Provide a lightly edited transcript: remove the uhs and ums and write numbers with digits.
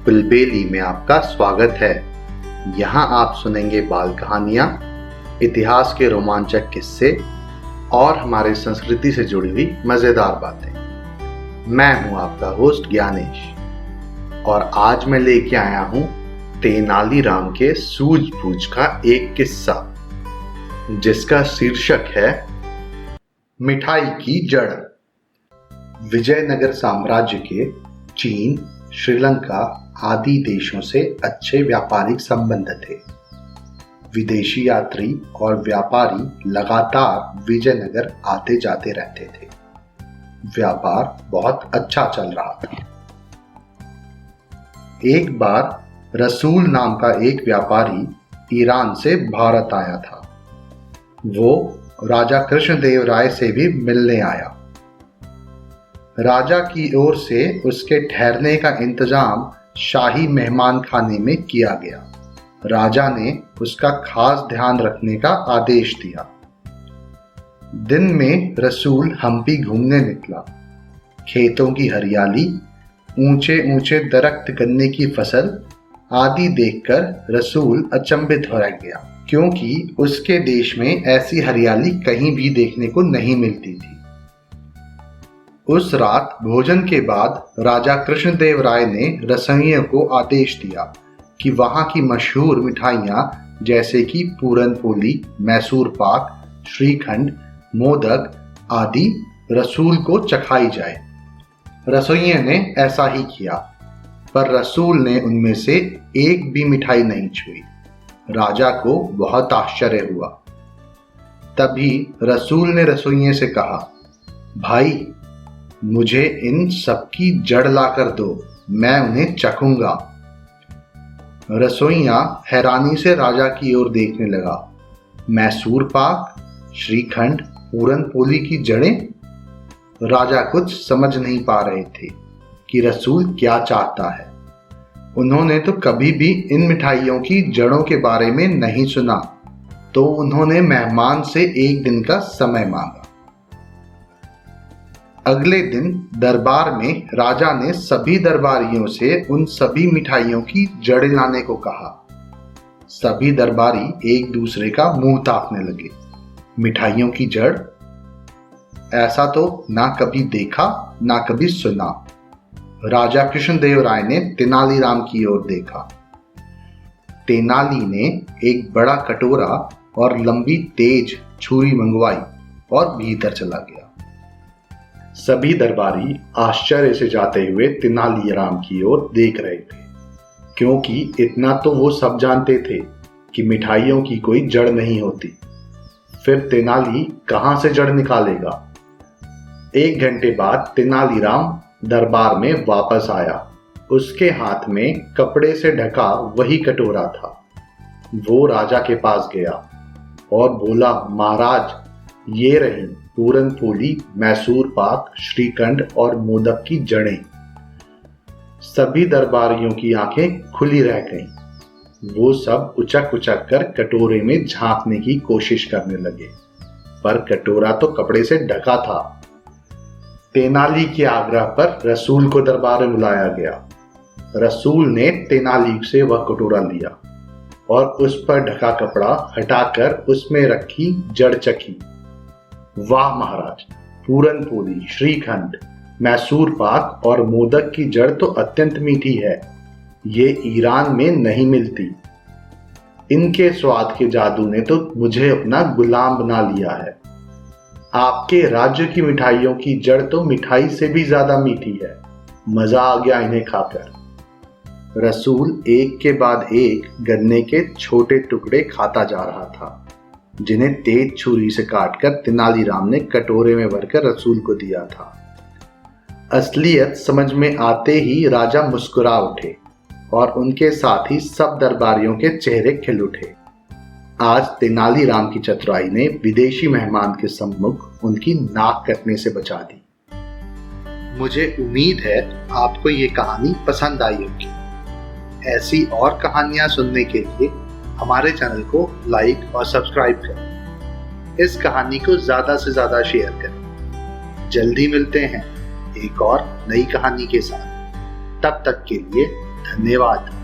कुलबेली में आपका स्वागत है। यहाँ आप सुनेंगे बाल कहानियाँ, इतिहास के रोमांचक किस्से और हमारी संस्कृति से जुड़ी हुई मज़ेदार बातें। मैं हूँ आपका होस्ट ज्ञानेश और आज मैं लेके आया हूँ तेनालीराम के सूझबूझ का एक किस्सा जिसका शीर्षक है मिठाई की जड़। विजयनगर साम्राज्य के चीन, श्रीलंका आदि देशों से अच्छे व्यापारिक संबंध थे। विदेशी यात्री और व्यापारी लगातार विजयनगर आते जाते रहते थे। व्यापार बहुत अच्छा चल रहा था। एक बार रसूल नाम का एक व्यापारी ईरान से भारत आया था। वो राजा कृष्णदेव राय से भी मिलने आया। राजा की ओर से उसके ठहरने का इंतजाम शाही मेहमान खाने में किया गया। राजा ने उसका खास ध्यान रखने का आदेश दिया। दिन में रसूल हम्पी घूमने निकला। खेतों की हरियाली, ऊंचे ऊंचे दरख्त, गन्ने की फसल आदि देखकर रसूल अचंभित हो रह गया, क्योंकि उसके देश में ऐसी हरियाली कहीं भी देखने को नहीं मिलती थी। उस रात भोजन के बाद राजा कृष्णदेव राय ने रसोइयों को आदेश दिया कि वहां की मशहूर मिठाइयां जैसे कि पूरन पोली, मैसूर पाक, श्रीखंड, मोदक आदि रसूल को चखाई जाए। रसोइयों ने ऐसा ही किया, पर रसूल ने उनमें से एक भी मिठाई नहीं छुई। राजा को बहुत आश्चर्य हुआ। तभी रसूल ने रसोइयों से कहा, भाई, मुझे इन सबकी जड़ लाकर दो, मैं उन्हें चखूंगा। रसोइया हैरानी से राजा की ओर देखने लगा। मैसूर पाक, श्रीखंड, पूरन पोली की जड़ें? राजा कुछ समझ नहीं पा रहे थे कि रसूल क्या चाहता है। उन्होंने तो कभी भी इन मिठाइयों की जड़ों के बारे में नहीं सुना, तो उन्होंने मेहमान से एक दिन का समय मांगा। अगले दिन दरबार में राजा ने सभी दरबारियों से उन सभी मिठाइयों की जड़ें लाने को कहा। सभी दरबारी एक दूसरे का मुंह ताकने लगे। मिठाइयों की जड़? ऐसा तो ना कभी देखा ना कभी सुना। राजा कृष्णदेव राय ने तेनालीराम की ओर देखा। तेनाली ने एक बड़ा कटोरा और लंबी तेज छुरी मंगवाई और भीतर चला गया। सभी दरबारी आश्चर्य से जाते हुए तेनालीराम की ओर देख रहे थे, क्योंकि इतना तो वो सब जानते थे कि मिठाइयों की कोई जड़ नहीं होती। फिर तेनाली कहां से जड़ निकालेगा? 1 घंटे बाद तेनालीराम दरबार में वापस आया। उसके हाथ में कपड़े से ढका वही कटोरा था। वो राजा के पास गया और बोला, महाराज, ये रही पूरन पोली, मैसूर पाक, श्रीखंड और मोदक की जड़ें। सभी दरबारियों की आंखें खुली रह गईं। वो सब उचक उचक कर कटोरे में झांकने की कोशिश करने लगे, पर कटोरा तो कपड़े से ढका था। तेनाली के आग्रह पर रसूल को दरबार में बुलाया गया। रसूल ने तेनाली से वह कटोरा लिया और उस पर ढका कपड़ा हटाकर उसमें रखी जड़ चखी। वाह महाराज, पूरन पोली, श्रीखंड, मैसूर पाक और मोदक की जड़ तो अत्यंत मीठी है। ये ईरान में नहीं मिलती। इनके स्वाद के जादू ने तो मुझे अपना गुलाम बना लिया है। आपके राज्य की मिठाइयों की जड़ तो मिठाई से भी ज्यादा मीठी है। मजा आ गया इन्हें खाकर। रसूल एक के बाद एक गन्ने के छोटे टुकड़े खाता जा रहा था, जिन्हें तेज छुरी से काटकर तेनालीराम ने कटोरे में भरकर रसूल को दिया था। असलियत समझ में आते ही राजा मुस्कुरा उठे और उनके साथ ही सब दरबारियों के चेहरे खिल उठे। आज तेनालीराम की चतुराई ने विदेशी मेहमान के सम्मुख उनकी नाक कटने से बचा दी। मुझे उम्मीद है आपको ये कहानी पसंद आई होगी। ऐसी और कहानियां सुनने के लिए हमारे चैनल को लाइक और सब्सक्राइब करें। इस कहानी को ज़्यादा से ज़्यादा शेयर करें। जल्दी मिलते हैं एक और नई कहानी के साथ। तब तक के लिए धन्यवाद।